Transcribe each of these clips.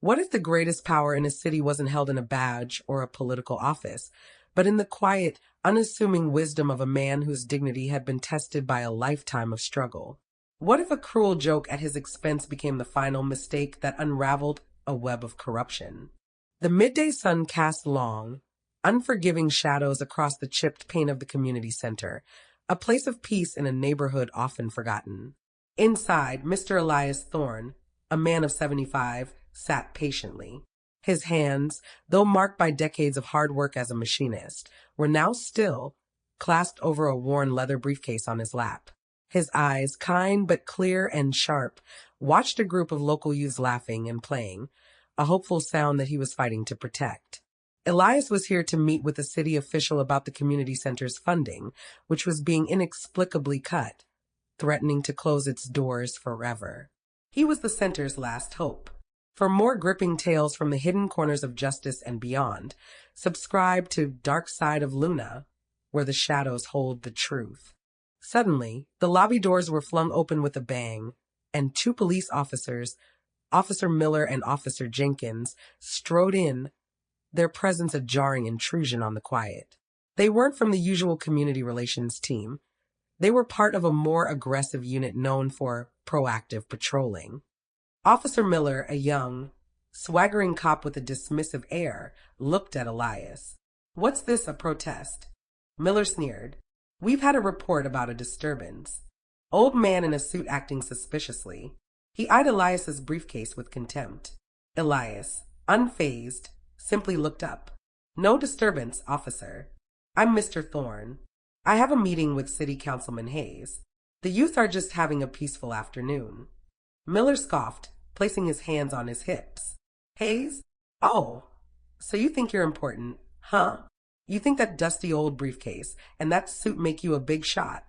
What if the greatest power in a city wasn't held in a badge or a political office, but in the quiet, unassuming wisdom of a man whose dignity had been tested by a lifetime of struggle? What if a cruel joke at his expense became the final mistake that unraveled a web of corruption? The midday sun cast long, unforgiving shadows across the chipped paint of the community center, a place of peace in a neighborhood often forgotten. Inside, Mr. Elias Thorne, a man of 75, sat patiently. His hands, though marked by decades of hard work as a machinist, were now still, clasped over a worn leather briefcase on his lap. His eyes, kind but clear and sharp, watched a group of local youths laughing and playing, a hopeful sound that he was fighting to protect. Elias was here to meet with a city official about the community center's funding, which was being inexplicably cut, threatening to close its doors forever. He was the center's last hope. For more gripping tales from the hidden corners of justice and beyond, subscribe to Dark Side of Luna, where the shadows hold the truth. Suddenly, the lobby doors were flung open with a bang, and two police officers, Officer Miller and Officer Jenkins, strode in, their presence a jarring intrusion on the quiet. They weren't from the usual community relations team. They were part of a more aggressive unit known for proactive patrolling. Officer Miller, a young, swaggering cop with a dismissive air, looked at Elias. "What's this, a protest?" Miller sneered. "We've had a report about a disturbance." Old man in a suit acting suspiciously. He eyed Elias's briefcase with contempt. Elias, unfazed, simply looked up. "No disturbance, officer. I'm Mr. Thorne. I have a meeting with City Councilman Hayes. The youth are just having a peaceful afternoon." Miller scoffed, placing his hands on his hips. "Hayes? Oh, so you think you're important, huh? You think that dusty old briefcase and that suit make you a big shot?"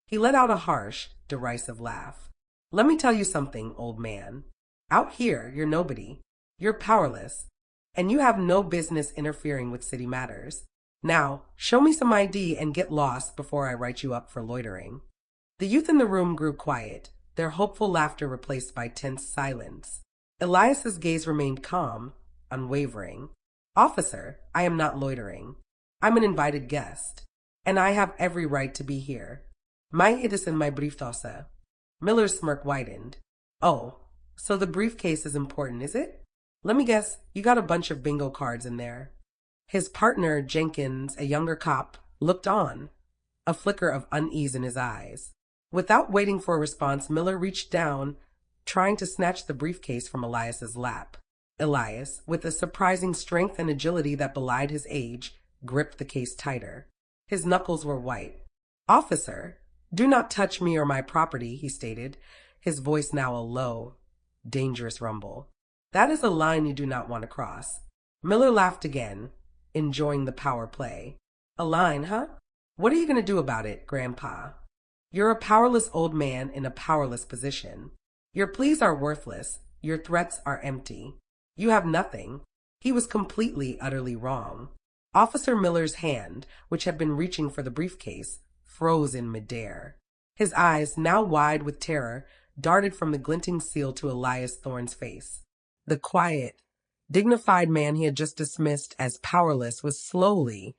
He let out a harsh, derisive laugh. "Let me tell you something, old man. Out here, you're nobody. You're powerless, and you have no business interfering with city matters. Now, show me some ID and get lost before I write you up for loitering." The youth in the room grew quiet, their hopeful laughter replaced by tense silence. Elias's gaze remained calm, unwavering. "Officer, I am not loitering. I'm an invited guest, and I have every right to be here. My head is in my briefcase." Miller's smirk widened. "Oh, so the briefcase is important, is it? Let me guess, you got a bunch of bingo cards in there." His partner, Jenkins, a younger cop, looked on, a flicker of unease in his eyes. Without waiting for a response, Miller reached down, trying to snatch the briefcase from Elias's lap. Elias, with a surprising strength and agility that belied his age, gripped the case tighter. His knuckles were white. "Officer, do not touch me or my property," he stated, his voice now a low, dangerous rumble. "That is a line you do not want to cross." Miller laughed again, enjoying the power play. "A line, huh? What are you going to do about it, Grandpa? You're a powerless old man in a powerless position. Your pleas are worthless. Your threats are empty. You have nothing." He was completely, utterly wrong. Officer Miller's hand, which had been reaching for the briefcase, froze in midair. His eyes, now wide with terror, darted from the glinting seal to Elias Thorne's face. The quiet, dignified man he had just dismissed as powerless was slowly,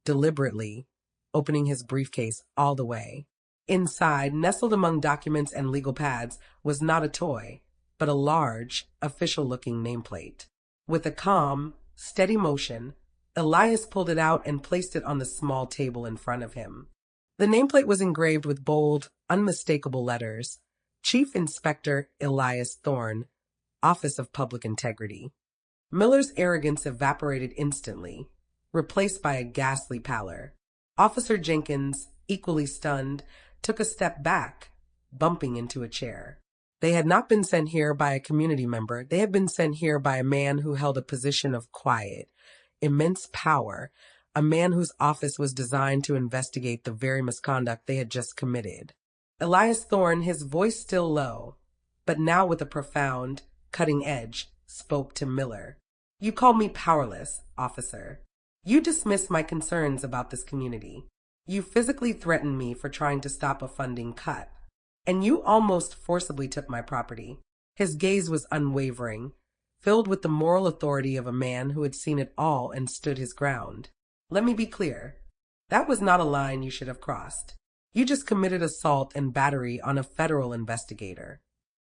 deliberately, opening his briefcase all the way. Inside, nestled among documents and legal pads, was not a toy, but a large, official-looking nameplate. With a calm, steady motion, Elias pulled it out and placed it on the small table in front of him. The nameplate was engraved with bold, unmistakable letters: Chief Inspector Elias Thorne, Office of Public Integrity. Miller's arrogance evaporated instantly, replaced by a ghastly pallor. Officer Jenkins, equally stunned, took a step back, bumping into a chair. They had not been sent here by a community member. They had been sent here by a man who held a position of quiet, immense power, a man whose office was designed to investigate the very misconduct they had just committed. Elias Thorne, his voice still low, but now with a profound, cutting edge, spoke to Miller. "You call me powerless, officer. You dismiss my concerns about this community. You physically threatened me for trying to stop a funding cut. And you almost forcibly took my property." His gaze was unwavering, filled with the moral authority of a man who had seen it all and stood his ground. Let me be clear. That was not a line you should have crossed. You just committed assault and battery on a federal investigator.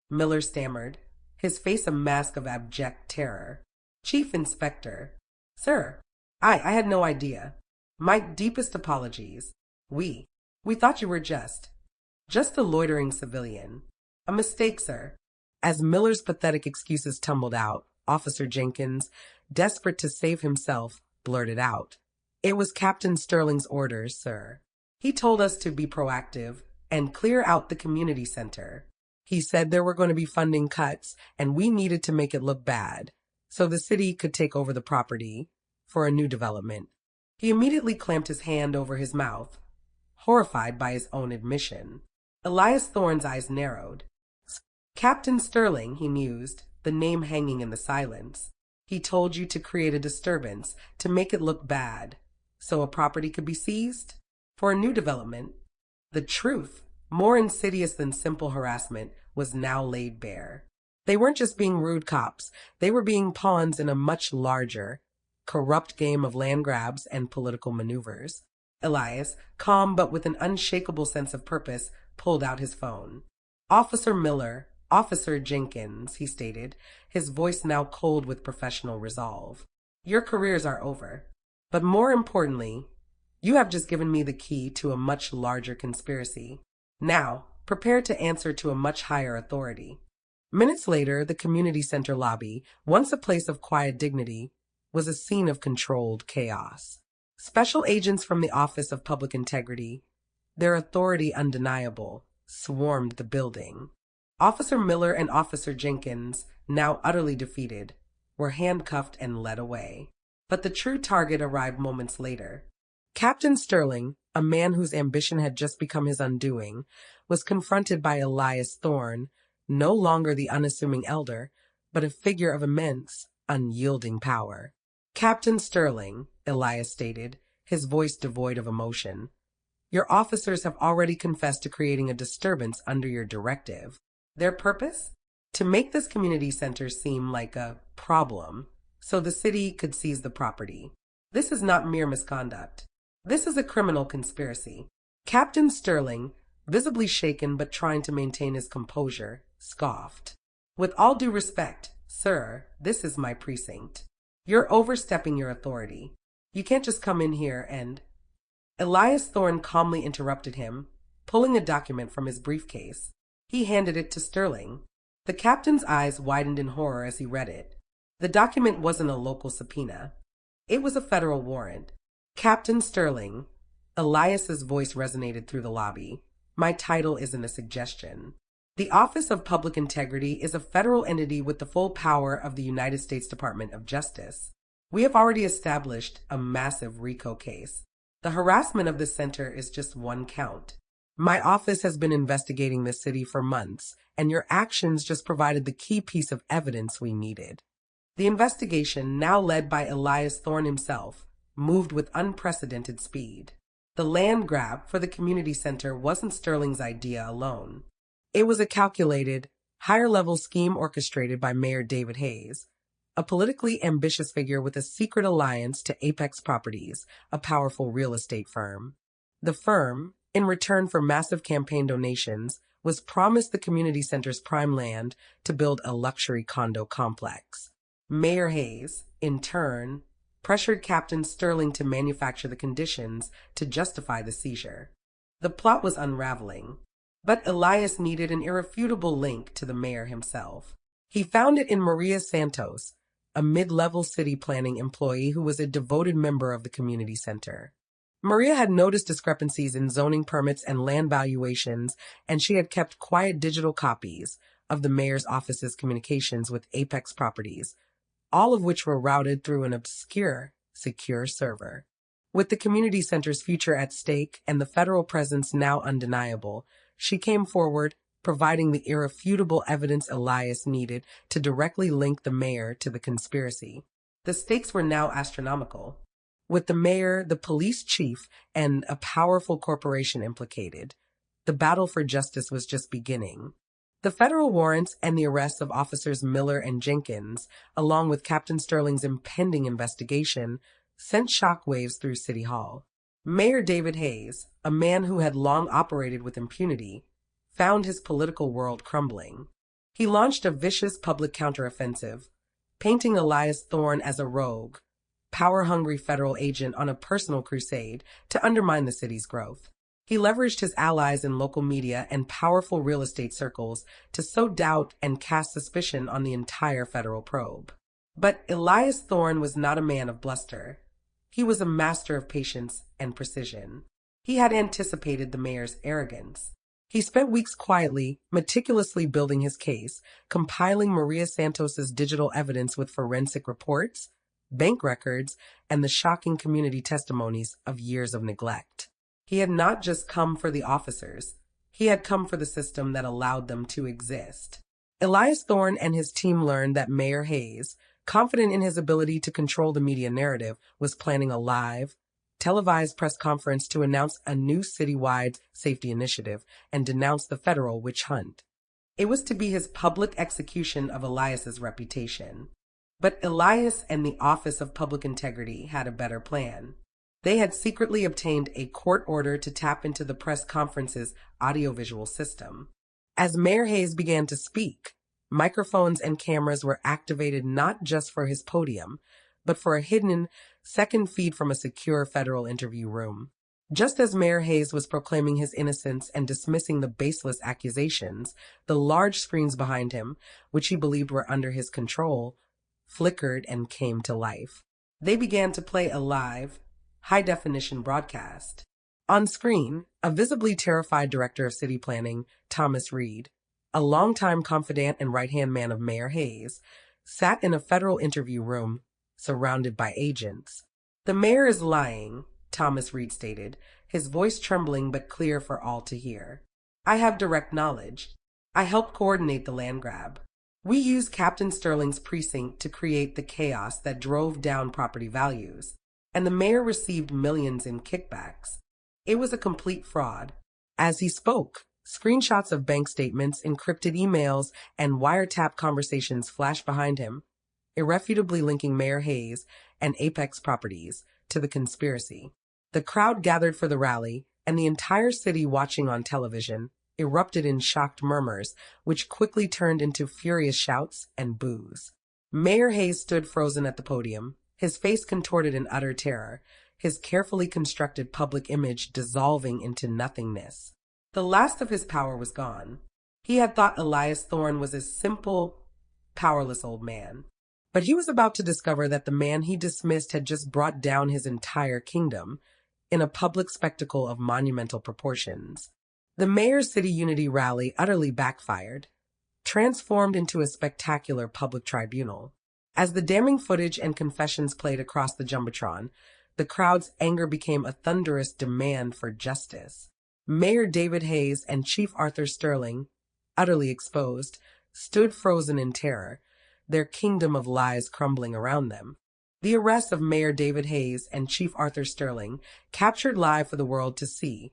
Miller stammered, his face a mask of abject terror. Chief Inspector. Sir, I had no idea. My deepest apologies. We thought you were just a loitering civilian. A mistake, sir. As Miller's pathetic excuses tumbled out, Officer Jenkins, desperate to save himself, blurted out. It was Captain Sterling's orders, sir. He told us to be proactive and clear out the community center. He said there were going to be funding cuts and we needed to make it look bad, so the city could take over the property for a new development. He immediately clamped his hand over his mouth, horrified by his own admission. Elias Thorne's eyes narrowed. Captain Sterling, he mused, the name hanging in the silence. He told you to create a disturbance, to make it look bad, so a property could be seized? For a new development? The truth, more insidious than simple harassment, was now laid bare. They weren't just being rude cops, they were being pawns in a much larger, corrupt game of land grabs and political maneuvers. Elias, calm but with an unshakable sense of purpose, pulled out his phone. Officer Miller, Officer Jenkins, he stated, his voice now cold with professional resolve. Your careers are over. But more importantly, you have just given me the key to a much larger conspiracy. Now, prepare to answer to a much higher authority. Minutes later, the community center lobby, once a place of quiet dignity, was a scene of controlled chaos. Special agents from the Office of Public Integrity, their authority undeniable, swarmed the building. Officer Miller and Officer Jenkins, now utterly defeated, were handcuffed and led away. But the true target arrived moments later. Captain Sterling, a man whose ambition had just become his undoing, was confronted by Elias Thorne, no longer the unassuming elder, but a figure of immense, unyielding power. Captain Sterling, Elias stated, his voice devoid of emotion, your officers have already confessed to creating a disturbance under your directive. Their purpose? To make this community center seem like a problem, so the city could seize the property. This is not mere misconduct. This is a criminal conspiracy. Captain Sterling, visibly shaken but trying to maintain his composure, scoffed. With all due respect, sir, this is my precinct. You're overstepping your authority. You can't just come in here and... Elias Thorne calmly interrupted him, pulling a document from his briefcase. He handed it to Sterling. The captain's eyes widened in horror as he read it. The document wasn't a local subpoena. It was a federal warrant. Captain Sterling, Elias's voice resonated through the lobby. My title isn't a suggestion. The Office of Public Integrity is a federal entity with the full power of the United States Department of Justice. We have already established a massive RICO case. The harassment of the center is just one count. My office has been investigating this city for months, and your actions just provided the key piece of evidence we needed. The investigation, now led by Elias Thorne himself, moved with unprecedented speed. The land grab for the community center wasn't Sterling's idea alone. It was a calculated, higher-level scheme orchestrated by Mayor David Hayes, a politically ambitious figure with a secret alliance to Apex Properties, a powerful real estate firm. The firm, in return for massive campaign donations, was promised the community center's prime land to build a luxury condo complex. Mayor Hayes, in turn, pressured Captain Sterling to manufacture the conditions to justify the seizure. The plot was unraveling, but Elias needed an irrefutable link to the mayor himself. He found it in Maria Santos, a mid-level city planning employee who was a devoted member of the community center. Maria had noticed discrepancies in zoning permits and land valuations, and she had kept quiet digital copies of the mayor's office's communications with Apex Properties, all of which were routed through an obscure, secure server. With the community center's future at stake and the federal presence now undeniable, she came forward, providing the irrefutable evidence Elias needed to directly link the mayor to the conspiracy. The stakes were now astronomical. With the mayor, the police chief, and a powerful corporation implicated, the battle for justice was just beginning. The federal warrants and the arrests of officers Miller and Jenkins, along with Captain Sterling's impending investigation, sent shockwaves through City Hall. Mayor David Hayes, a man who had long operated with impunity, found his political world crumbling. He launched a vicious public counteroffensive, painting Elias Thorne as a rogue, power-hungry federal agent on a personal crusade to undermine the city's growth. He leveraged his allies in local media and powerful real estate circles to sow doubt and cast suspicion on the entire federal probe. But Elias Thorne was not a man of bluster. He was a master of patience and precision. He had anticipated the mayor's arrogance. He spent weeks quietly, meticulously building his case, compiling Maria Santos's digital evidence with forensic reports, bank records, and the shocking community testimonies of years of neglect. He had not just come for the officers. He had come for the system that allowed them to exist. Elias Thorne and his team learned that Mayor Hayes, confident in his ability to control the media narrative, was planning a live, televised press conference to announce a new citywide safety initiative and denounce the federal witch hunt. It was to be his public execution of Elias's reputation. But Elias and the Office of Public Integrity had a better plan. They had secretly obtained a court order to tap into the press conference's audiovisual system. As Mayor Hayes began to speak, microphones and cameras were activated not just for his podium, but for a hidden second feed from a secure federal interview room. Just as Mayor Hayes was proclaiming his innocence and dismissing the baseless accusations, the large screens behind him, which he believed were under his control, flickered and came to life. They began to play a live, high-definition broadcast. On screen, a visibly terrified director of city planning, Thomas Reed, a longtime confidant and right-hand man of Mayor Hayes, sat in a federal interview room, surrounded by agents. "The mayor is lying," Thomas Reed stated, his voice trembling but clear for all to hear. "I have direct knowledge. I helped coordinate the land grab. We used Captain Sterling's precinct to create the chaos that drove down property values, and the mayor received millions in kickbacks. It was a complete fraud." As he spoke, screenshots of bank statements, encrypted emails, and wiretap conversations flashed behind him, irrefutably linking Mayor Hayes and Apex Properties to the conspiracy. The crowd gathered for the rally, and the entire city, watching on television, erupted in shocked murmurs, which quickly turned into furious shouts and boos. Mayor Hayes stood frozen at the podium, his face contorted in utter terror, his carefully constructed public image dissolving into nothingness. The last of his power was gone. He had thought Elias Thorne was a simple, powerless old man. But he was about to discover that the man he dismissed had just brought down his entire kingdom in a public spectacle of monumental proportions. The mayor's City Unity rally utterly backfired, transformed into a spectacular public tribunal. As the damning footage and confessions played across the Jumbotron, the crowd's anger became a thunderous demand for justice. Mayor David Hayes and Chief Arthur Sterling, utterly exposed, stood frozen in terror, their kingdom of lies crumbling around them. The arrest of Mayor David Hayes and Chief Arthur Sterling, captured live for the world to see,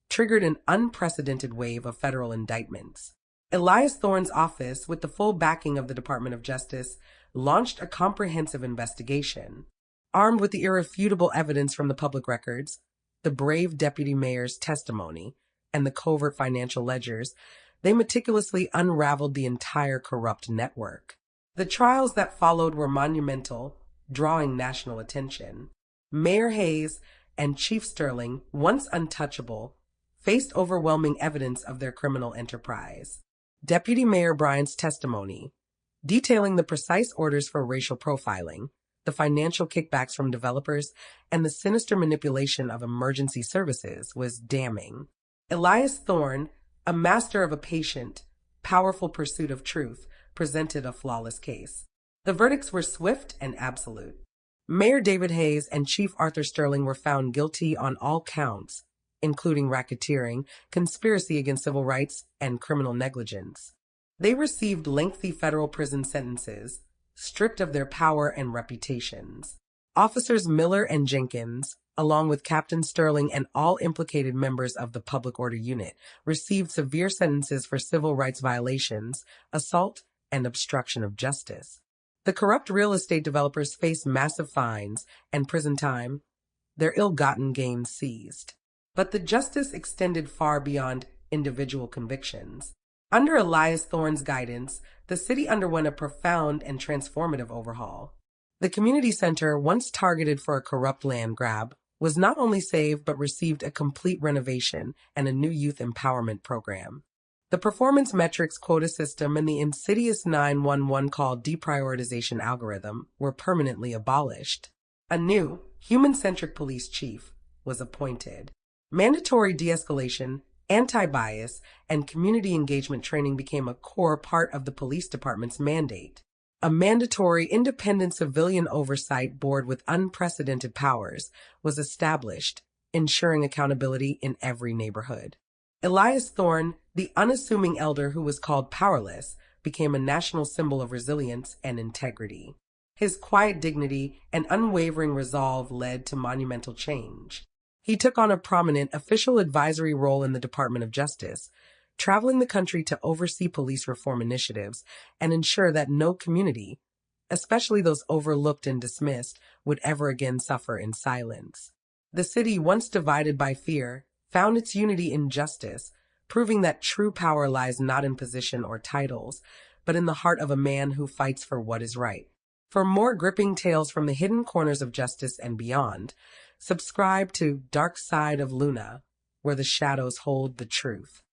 triggered an unprecedented wave of federal indictments. Elias Thorne's office, with the full backing of the Department of Justice, launched a comprehensive investigation. Armed with the irrefutable evidence from the public records, the brave deputy mayor's testimony, and the covert financial ledgers, they meticulously unraveled the entire corrupt network. The trials that followed were monumental, drawing national attention. Mayor Hayes and Chief Sterling, once untouchable, faced overwhelming evidence of their criminal enterprise. Deputy Mayor Bryant's testimony, detailing the precise orders for racial profiling, the financial kickbacks from developers, and the sinister manipulation of emergency services, was damning. Elias Thorne, a master of a patient, powerful pursuit of truth, presented a flawless case. The verdicts were swift and absolute. Mayor David Hayes and Chief Arthur Sterling were found guilty on all counts, including racketeering, conspiracy against civil rights, and criminal negligence. They received lengthy federal prison sentences, stripped of their power and reputations. Officers Miller and Jenkins, along with Captain Sterling and all implicated members of the Public Order Unit, received severe sentences for civil rights violations, assault, and obstruction of justice. The corrupt real estate developers faced massive fines and prison time, their ill-gotten gains seized. But the justice extended far beyond individual convictions. Under Elias Thorne's guidance, the city underwent a profound and transformative overhaul. The community center, once targeted for a corrupt land grab, was not only saved but received a complete renovation and a new youth empowerment program. The performance metrics quota system and the insidious 911 call deprioritization algorithm were permanently abolished. A new, human-centric police chief was appointed. Mandatory de-escalation, anti-bias, and community engagement training became a core part of the police department's mandate. A mandatory independent civilian oversight board with unprecedented powers was established, ensuring accountability in every neighborhood. Elias Thorne, the unassuming elder who was called Powerless, became a national symbol of resilience and integrity. His quiet dignity and unwavering resolve led to monumental change. He took on a prominent official advisory role in the Department of Justice, traveling the country to oversee police reform initiatives and ensure that no community, especially those overlooked and dismissed, would ever again suffer in silence. The city, once divided by fear, found its unity in justice, proving that true power lies not in position or titles, but in the heart of a man who fights for what is right. For more gripping tales from the hidden corners of justice and beyond, subscribe to Dark Side of Luna, where the shadows hold the truth.